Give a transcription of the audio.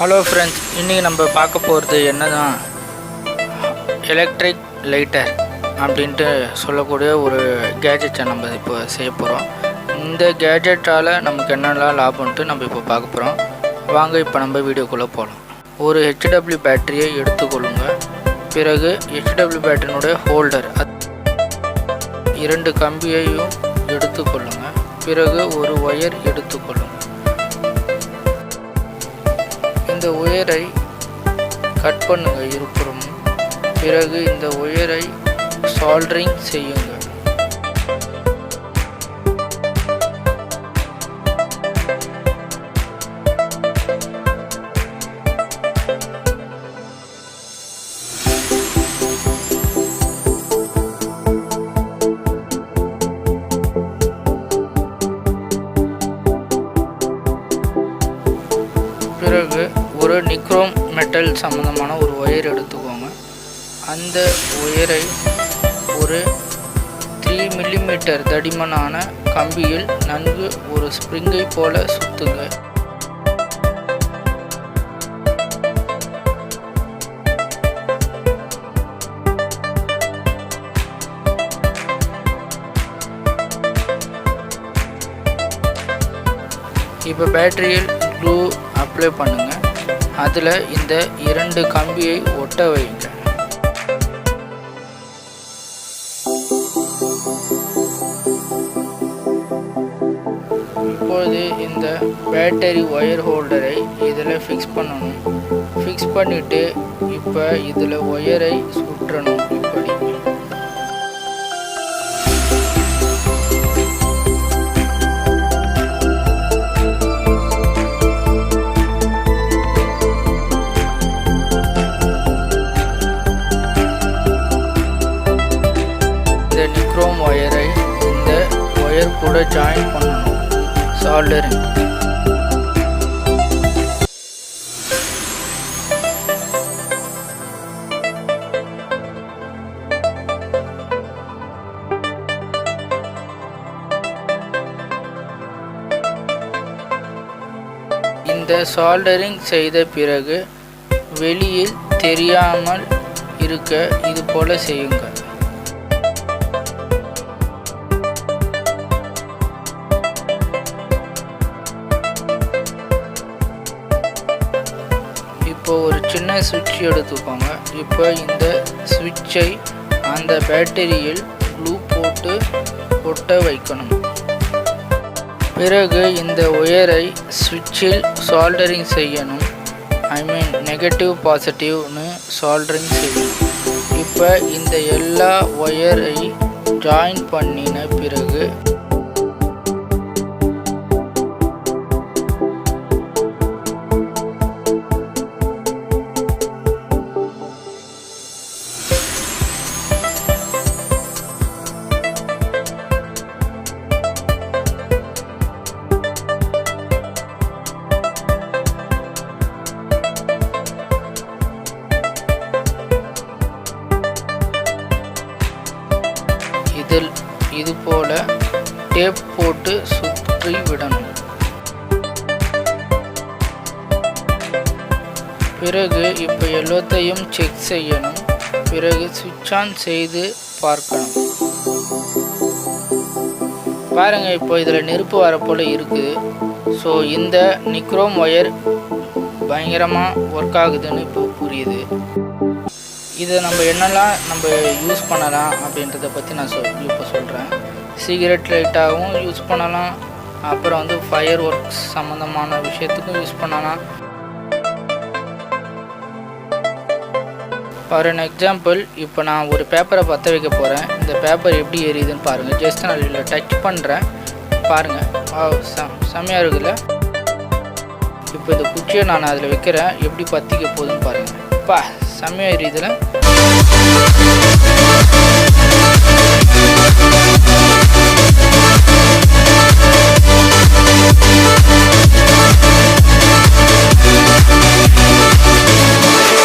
Hello friends, இன்றைக்கி நம்ம பார்க்க போகிறது என்னன்னா எலக்ட்ரிக் லைட்டர் அப்படின்ட்டு சொல்லக்கூடிய ஒரு கேஜெட்டை நம்ம இப்போ செய்ய போகிறோம். இந்த கேஜெட்டால் நமக்கு என்னெல்லாம் லாபம்ன்ட்டு நம்ம இப்போ பார்க்க போகிறோம். வாங்க இப்போ நம்ம வீடியோக்குள்ளே போகலாம். ஒரு HW பேட்டரியை எடுத்துக்கொள்ளுங்க. பிறகு HW பேட்டரியினுடைய ஹோல்டர் 2 கம்பியையும் எடுத்துக்கொள்ளுங்க. பிறகு ஒரு ஒயர் எடுத்துக்கொள்ளுங்க. இந்த ஒயரை கட் பண்ணுங்க இருபுறமும். பிறகு இந்த ஒயரை சால்டரிங் செய்யுங்க. பிறகு ஒரு நிக்ரோம் மெட்டல் சம்பந்தமான ஒரு ஒயர் எடுத்துக்கோங்க. அந்த ஒயரை ஒரு 3 மில்லிமீட்டர் தடிமனான கம்பியில் நன்கு ஒரு ஸ்ப்ரிங்கை போல சுத்துங்க. இப்போ பேட்டரியில் க்ளூ அப்ளை பண்ணுங்க. அதில் இந்த 2 கம்பியை ஒட்ட வைங்க. இப்போது இந்த பேட்டரி ஒயர் ஹோல்டரை இதில் ஃபிக்ஸ் பண்ணணும். ஃபிக்ஸ் பண்ணிவிட்டு இப்போ இதில் ஒயரை சுற்றணும். இப்படி நிக்ரோம் ஒயரை இந்த ஒயர் கூட ஜாயின் பண்ணணும். சால்டரிங். இந்த சால்டரிங் செய்த பிறகு வெளியில் தெரியாமல் இருக்க இது போல செய்யுங்க. இப்போ ஒரு சின்ன சுவிட்ச் எடுத்துக்கோங்க. இப்போ இந்த சுவிட்சை அந்த பேட்டரியில் க்ளூ போட்டு ஒட்ட வைக்கணும். பிறகு இந்த ஒயரை சுவிட்சில் சால்டரிங் செய்யணும். நெகட்டிவ் பாசிட்டிவ்னு சால்டரிங் செய்யணும். இப்போ இந்த எல்லா ஒயரை ஜாயின் பண்ணின பிறகு இது போல டேப் போட்டு சுற்றி விடணும். பிறகு இப்போ எல்லாத்தையும் செக் செய்யணும். பிறகு சுவிட்ச் ஆன் செய்து பார்க்கணும். பாருங்க, இப்போ இதில் நெருப்பு வர போல இருக்குது. ஸோ இந்த நிக்ரோம் ஒயர் பயங்கரமாக ஒர்க் ஆகுதுன்னு இப்போ புரியுது. இதை நம்ம என்னெல்லாம் யூஸ் பண்ணலாம் அப்படின்றத பற்றி நான் இப்போ சொல்கிறேன். சிகரெட் லைட்டாகவும் யூஸ் பண்ணலாம். அப்புறம் ஃபயர் ஒர்க்ஸ் சம்மந்தமான விஷயத்துக்கும் யூஸ் பண்ணலாம். ஃபார் அன் எக்ஸாம்பிள், இப்போ நான் ஒரு பேப்பரை பற்ற வைக்க போகிறேன். இந்த பேப்பர் எப்படி எரியுதுன்னு பாருங்கள். ஜஸ்ட் நான் இதில் டச் பண்ணுறேன். பாருங்கள், செம்மையாக இருக்குல்ல. இப்போ இந்த குச்சியை நான் அதில் வைக்கிறேன். எப்படி பற்றிக்க போகுதுன்னு பாருங்கள். செம்மையாக எரியுதுல.